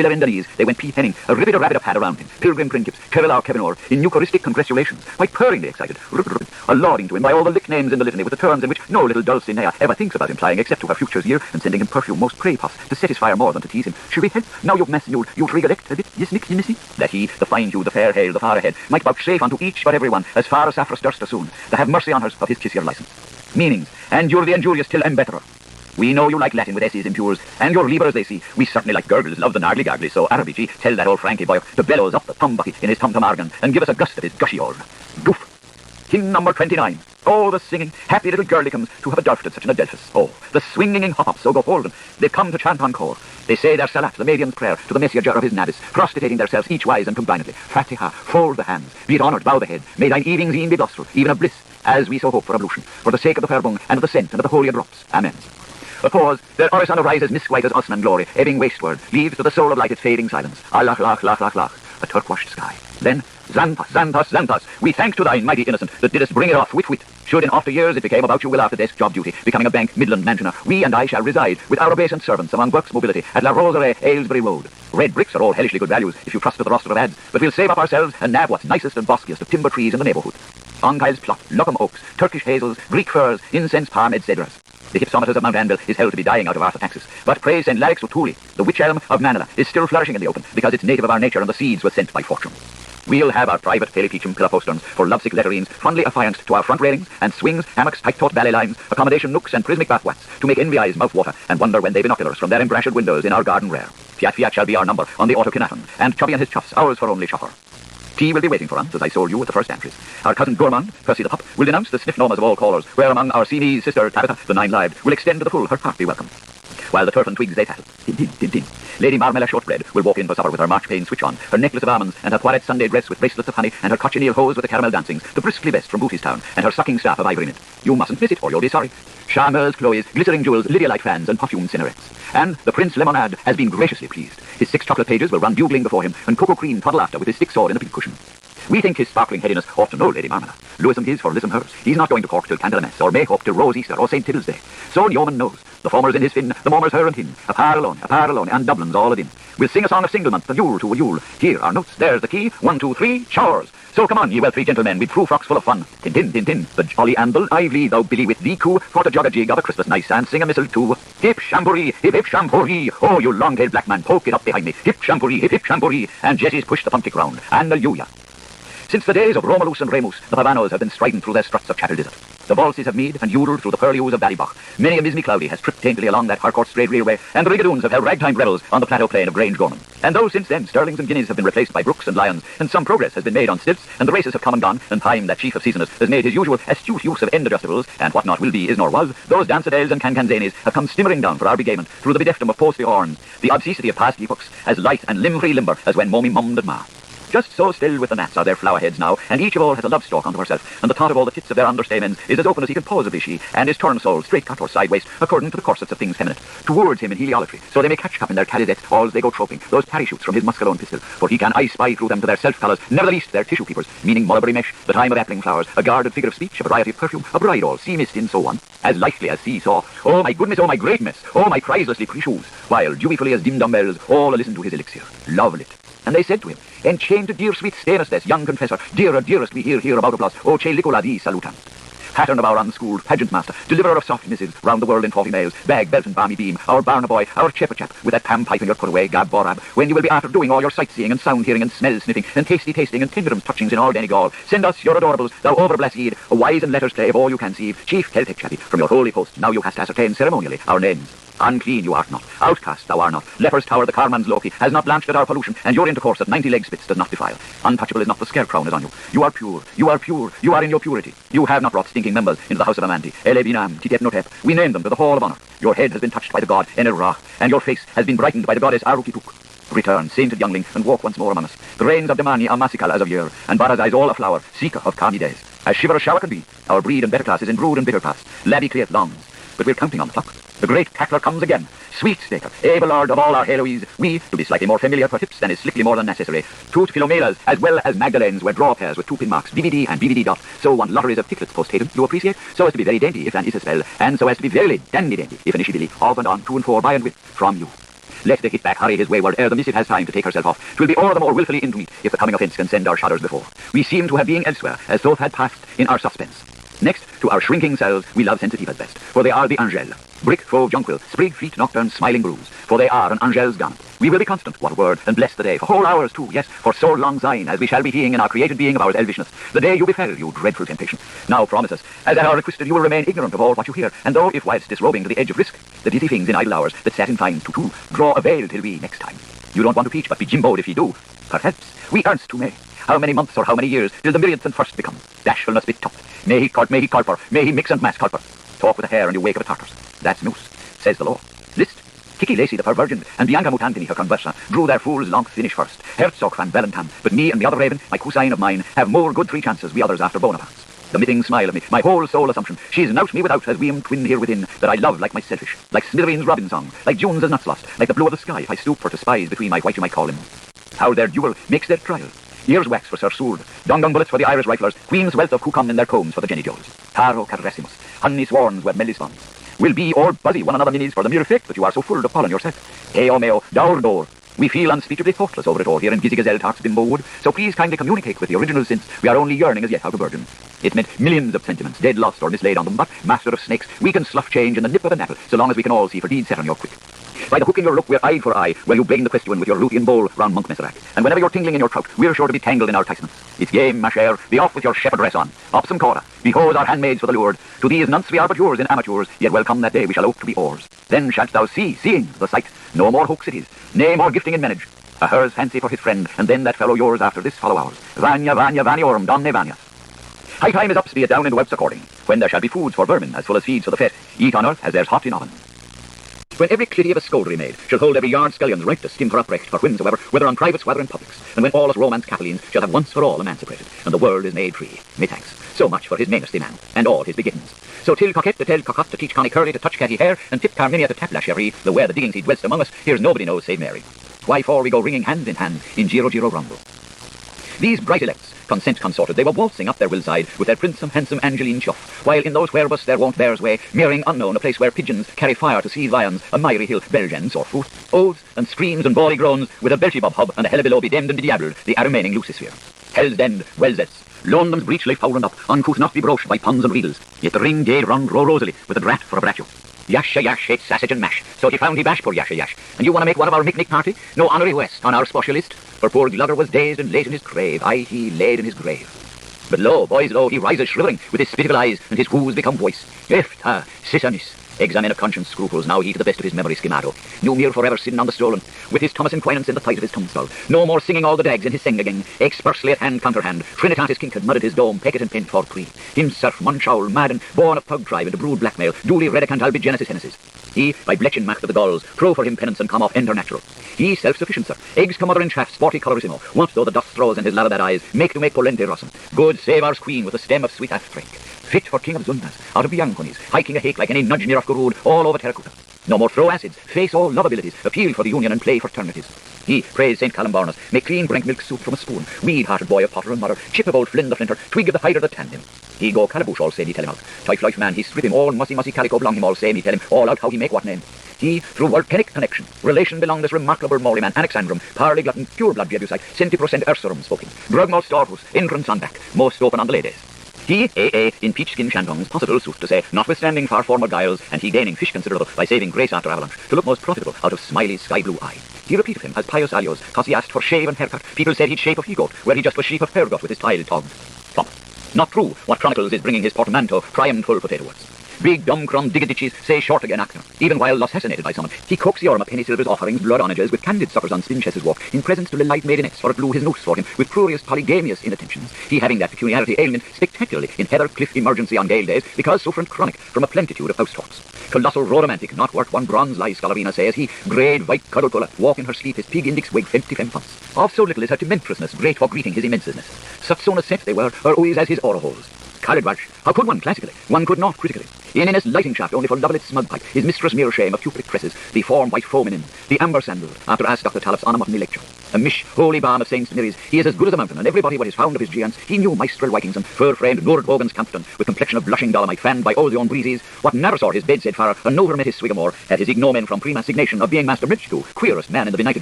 Spiller in Denise, they went P-penning, a ribbit or rabbit up had around him, pilgrim princeps, Kevilar Kevinor, in Eucharistic congratulations, quite purringly excited, lauding to him by all the lick names in the litany with the terms in which no little Dulcinea ever thinks about implying except to her future's year, and sending him perfume most prey puffs to satisfy her more than to tease him. Should we help? Now you've messed, you'd recollect a bit, yes, Nick, you missy? That he, the fine-hued, the fair-hailed, the far ahead, might vouchsafe unto each but every one, as far as Saphras durst soon, to have mercy on hers of his kiss your license. Meanings, and you're the injurious till and betterer. We know you like Latin with S's impures, and your Liber as they see. We certainly like gurgles, love the nargly gargly, so Arabici, tell that old Frankie boy to bellows up the tumbucky in his tum-tum organ, and give us a gust of his gushy old goof. Hymn number 29. Oh, the singing, happy little girlicoms to have adulted such an Adelphus. Oh, the swinging hop-ups so go holden. They've come to chant encore. They say their salat, the Median's prayer, to the messenger of his nabis, prostrating themselves each wise and combinedly. Fatiha, fold the hands, be it honoured, bow the head. May thine evenings e'en be blissful, even a bliss, as we so hope for ablution, for the sake of the fair bung, and of the scent, and of the holier drops. Amen. A pause, their orison arises misquite as Osman glory, ebbing wasteward, leaves to the soul of light its fading silence. Allah, lach, lach, lach, lach, a turquoished sky. Then, Xanthus, Xanthus, Xanthus, we thank to thine mighty innocent that didst bring it off wit. Should in after years it became about you will after desk job duty, becoming a bank Midland mansioner, we and I shall reside with our obeisant servants among works mobility at La Roseraie, Aylesbury Road. Red bricks are all hellishly good values if you trust to the roster of ads, but we'll save up ourselves and nab what's nicest and boskiest of timber trees in the neighbourhood. Onkyle's plot, Luckham oaks, Turkish hazels, Greek firs, incense palm, etc. The hypsometer of Mount Anvil is held to be dying out of arthataxis, but praise St. Larix Utuli, the witch elm of Manila, is still flourishing in the open because it's native of our nature and the seeds were sent by fortune. We'll have our private Pelepeachum pillar posterns for lovesick letterines fondly affianced to our front railings, and swings, hammocks, tight-taut ballet lines, accommodation nooks and prismic bath wats to make envy eyes mouth water and wonder when they binoculars from their embrashed windows in our garden rare. Fiat Fiat shall be our number on the autokinatan, and Chubby and his chuffs ours for only chuffer. Tea will be waiting for us, as I sold you at the first entries. Our cousin Gourmand, Percy the pup, will denounce the sniff normas of all callers, where among our Siamese sister Tabitha, the nine-lived, will extend to the full her hearty welcome. While the turf and twigs they tattle, tin, tin, tin, tin. Lady Marmella Shortbread will walk in for supper with her marchpane switch on, her necklace of almonds, and her toilette Sunday dress with bracelets of honey, and her cochineal hose with the caramel dancings, the briskly best from Bootystown, and her sucking staff of ivory knit. You mustn't miss it, or you'll be sorry. Charmeurs, Chloes, glittering jewels, Lydia-like fans, and perfumed cinnarettes. And the Prince Lemonade has been graciously pleased. His 6 chocolate pages will run bugling before him, and Cocoa Cream toddle after with his stick sword in a pink cushion. We think his sparkling headiness ought to know Lady Marmella. Lewisum his for Lism hers. He's not going to Cork till Candlemas, or Mayhope till Rose Easter, or St. Tibble's Day. So Yeoman knows. The former's in his fin, the mormer's her and him. A par alone, and Dublin's all of him. We'll sing a song of single month, a Yule to a Yule. Here are notes, there's the key, 1, 2, 3, showers. So come on, ye wealthy gentlemen, with true frocks full of fun. Tin, tin, tin, tin, the jolly amble, Ively, thou Billy with thee coo, for to jog a jig of a Christmas nice, and sing a missile too. Hip shampoorie, hip shampoorie, oh you long-tailed black man, poke it up behind me. Hip shampoorie, and Jessie's pushed the pumpkin round. Hallelujah. Since the days of Romulus and Remus, the Pavanos have been striding through their struts of chattel desert. The valses have mead and yodeled through the purlieus of Ballybach. Many a mismy cloudy has tripped daintily along that Harcourt Strait railway, and the rigadoons have held ragtime revels on the plateau plain of Grange Gorman. And though since then sterlings and guineas have been replaced by brooks and lions, and some progress has been made on stilts, and the races have come and gone, and time, that chief of seasoners, has made his usual astute use of end adjustables, and what not will be is nor was, those dansadales and cancanzanes have come stimmering down for our begamement through the bedeftdom of posty horns, the obscecity of past epochs, as light and limb-free limber as when mommy mummed and ma. Just so still with the gnats are their flower heads now, and each of all has a love stalk unto herself, and the thought of all the tits of their understamens is as open as he can possibly she, and his turn-sole, straight cut or sideways, according to the corsets of things feminine, towards him in heliolatry, so they may catch up in their calizettes all as they go troping, those parachutes from his muscalone pistol, for he can eye-spy through them to their self-colours, never the least their tissue peepers, meaning mulberry mesh, the time of appling flowers, a guarded figure of speech, a variety of perfume, a bridal, sea mist in so on, as lightly as sea saw. Oh my goodness, oh my greatness, oh my prizelessly pretty shoes, while deweyfully as dim-dum bells, all a listen to his elixir, love-lit. And they said to him, enchanted dear sweet Stainless, young confessor, dearer, dearest we hear about of us, O che licola di salutant. Pattern of our unschooled pageant master, deliverer of soft missives round the world in 40 mails, bag, belt and balmy beam, our Barnaboy, our chepper chap, with that Pam pipe in your put away gab borab, when you will be after doing all your sightseeing and sound hearing and smell sniffing and tasty tasting and tenderums touchings in all Donegal. Send us your adorables, thou over-blessed, a wise and letters play of all you can see, chief Celtic chappy, from your holy post, now you hast ascertained ceremonially our names. Unclean you art not, outcast thou art not, leper's tower the Carman's Loki has not blanched at our pollution, and your intercourse at 90 leg spits does not defile. Untouchable is not the scare crown is on you. You are pure, you are pure, you are in your purity. You have not brought stinking members into the house of Amandi. Ele binam, titep notep. We name them to the hall of honour. Your head has been touched by the god Enel-Ra, and your face has been brightened by the goddess Arukituk. Return, sainted youngling, and walk once more among us. The rains of Demani are massical as of year, and Barazai is all aflower, seeker of calmy days. As shiver a shower can be, our breed and better class is in brood and bitter past. Labby cleat longs. But we're counting on the clock. The great cackler comes again. Sweet staker, able lord of all our Heloise, we, to be slightly more familiar perhaps than is slickly more than necessary, toot Philomelas as well as Magdalenes were draw pairs with 2 pin marks, DVD and BVD dot, so want lotteries of ticklets post-hated, you appreciate, so as to be very dainty if an is a spell, and so as to be very dandy if an ishibili, off and on, to and for, by and with, from you. Let the hit-back hurry his wayward ere the missive has time to take herself off. 'Twill be all the more wilfully in to meet if the coming offence can send our shudders before. We seem to have been elsewhere, as though had passed in our suspense. Next, to our shrinking selves, we love sensitivas best, for they are the angel. Brick, fauve, jonquil, sprig, feet, nocturne, smiling brews, for they are an angel's garment. We will be constant, what a word, and bless the day, for whole hours too, yes, for so long syne, as we shall be being in our created being of our elvishness, the day you befell, you dreadful temptation. Now promise us, as at our requested, you will remain ignorant of all what you hear, and though, if whilst disrobing to the edge of risk, the dizzy things in idle hours that sat in fine to draw a veil till we next time. You don't want to peach, but be jimboed if ye do. Perhaps we ernst too may. How many months or how many years till the myriads and first become? Dashfulness be topped. May he culper, may he mix and mass culper. Talk with the hare and you wake of the Tartars. That's noose, says the law. List, Kiki Lacey the pervirgin, and Bianca Mutantini her conversa, drew their fool's long finish first. Herzog van Valentam, but me and the other raven, my cousine of mine, have more good 3 chances, we others after Bonaparte's. The mything smile of me, my whole soul assumption, she's nout me without, as we am twinned here within, that I love like my selfish, like Smithereens' robin song, like June's nuts lost, like the blue of the sky, if I stoop for to spies between my white you might call him. How their duel makes their trial. Ears wax for Sir Sword, dung bullets for the Irish riflers, queen's wealth of cucum in their combs for the Jenny Joes. Taro caressimus, honey swarms where melly swans. Will be all buzzy one another ninnies for the mere effect that you are so full of pollen yourself. Eo meo, dour door. We feel unspeechably thoughtless over it all here in Gizzy Gazelle Talks Bimbo Wood, so please kindly communicate with the original since we are only yearning as yet how to burden. It meant millions of sentiments, dead lost or mislaid on them, but, master of snakes, we can slough change in the nip of a nettle, so long as we can all see for deeds set on your quick. By the hook in your look, we're eye for eye, while you brain the question with your Luthean bowl round Monk Messerac. And whenever you're tingling in your trout, we're sure to be tangled in our enticements. It's game, ma chère, be off with your shepherd dress on. Up some cora, behold our handmaids for the lured. To these nunts we are but yours in amateurs, yet will come that day we shall ope to be oars. Then shalt thou see, seeing, the sight, no more hoax it is, nay more gifting in menage. A her's fancy for his friend, and then that fellow yours after this follow ours. Vanya, vanya, vaniorum, donne vania. High time is up, be it down into webs according, when there shall be foods for vermin, as full as feeds for the fet, eat on earth as there's hot in oven. When every clitty of a scoldery maid shall hold every yard scullions right to skim for uprecht for whomsoever, whether on privates, whether in publics, and when all us Romans Catalines shall have once for all emancipated, and the world is made free. Methinks, so much for his majesty man, and all his beginnings. So till coquette to tell cocotte to teach Connie Curly to touch catty hair, and tip Carminia to tap la cherie, the where the diggings he dwells among us, here's nobody knows save Mary. Why for we go ringing hand in hand in Giro Giro Rumble. These bright elects, consent consorted, they were waltzing up their willside with their princesome handsome Angeline Chuff, while in those wherebus there won't bears way, mirroring unknown, a place where pigeons carry fire to see viands, a miry hill, Belgians or foot, oaths and screams and bawly groans, with a Belchybub hub and a hell below be damned and bediabbled, the remaining Lucifer. Hell's End, Wellsets, London's breach lay foul and up, uncouth not be broached by puns and riddles, yet the ring did run grow rosily, with a brat for a bratio. Yasha yash ate sausage and mash, so he found he bash poor Yasha yash. And you want to make one of our picnic party? No honorary west on our specialist? For poor Glugger was dazed and late in his grave, aye, he laid in his grave. But lo, boys, lo, he rises shivering, with his spiteful eyes, and his whoos become voice. Ifta, Sisanis, examine of conscience scruples, now he to the best of his memory schemato. No mere forever sitting on the stolen, with his Thomas Inquinance in the tight of his tumskull. No more singing all the dags in his sing-again, expersely at hand counterhand, Trinitatis Kink had mudded his dome, pecket and pent for pre. Himself, Munchowl, Madden, born of pug tribe into brood blackmail, duly redicant albi genesis hennesis. He, by bletching macht of the Gauls, throw for him penance and come off internatural. He self-sufficient, sir. Eggs come mother in chaff, sporty colorissimo. What though the dust throws in his lavabad eyes, make to make polente rossum. Good save our queen with a stem of sweet Athrake. Fit for king of Zundas, out of Bianconis, hiking a hake like any nudge near of Gurud, all over terracotta. No more throw acids, face all love abilities, appeal for the union and play fraternities. He, praise St. Calumbarnus, make clean brank milk soup from a spoon, weed-hearted boy of potter and mother, chip of old Flynn the flinter, twig of the hider that tanned him. He go calabush all say, he tell him out. Type life man, he strip him all mussy calico belong him all say, he tell him all out how he make what name. He, through volcanic connection, relation belong this remarkable moly man, Alexandrum, parley glutton, pure blood Jebusite, 70% Ursurum spoken, drugmalt starhus, entrance on back, most open on the ladies. He, in peach-skin shantongs, possible sooth to say, notwithstanding far former guiles, and he gaining fish considerable by saving grace after avalanche, to look most profitable out of Smiley's sky-blue eye. He repeated him as pious alios, cause he asked for shave and haircut. People said he'd shape of he-goat, where he just was sheep of hair-got with his tile togged. Plump. Not true, what chronicles is bringing his portmanteau triumphal potato words. Big dumb crumb diggaditches say short again actor. Even while assassinated by someone, he coaxed the orm of penny silvers offerings, blood onages, with candid suppers on spinchesses walk, in presence to the light maidenettes, for it blew his noose for him, with prurious polygamious inattentions. He having that peculiarity alien spectacularly in heather cliff emergency on gale days, because sufferant chronic from a plentitude of house talks. Colossal romantic, not worth one bronze lie, Scholarina says he, grade white cuddle puller, walk in her sleep, his pig index wig 55 pence. Of so little is her tementrousness, great for greeting his immenseness. Such soon set they were, or always as his holes. Caradwaj, how could one classically? One could not critically. In his lighting shaft only for love of its smug pipe, his mistress mere shame of cupric tresses, the form white foam in him, the amber sandal, after asked Dr. Talip's on a muttonly lecture. a mish, holy balm of Saints Mary's. He is as good as a mountain, and everybody what is found of his giants. He knew Meistrel Vikings and fur-framed Nordbogens Campton, with complexion of blushing dolomite fanned by old yon breezes. What never saw his bedstead far, and never met his swigamore, had his ignomen from pre-assignation of being Master Mitchdo, queerest man in the benighted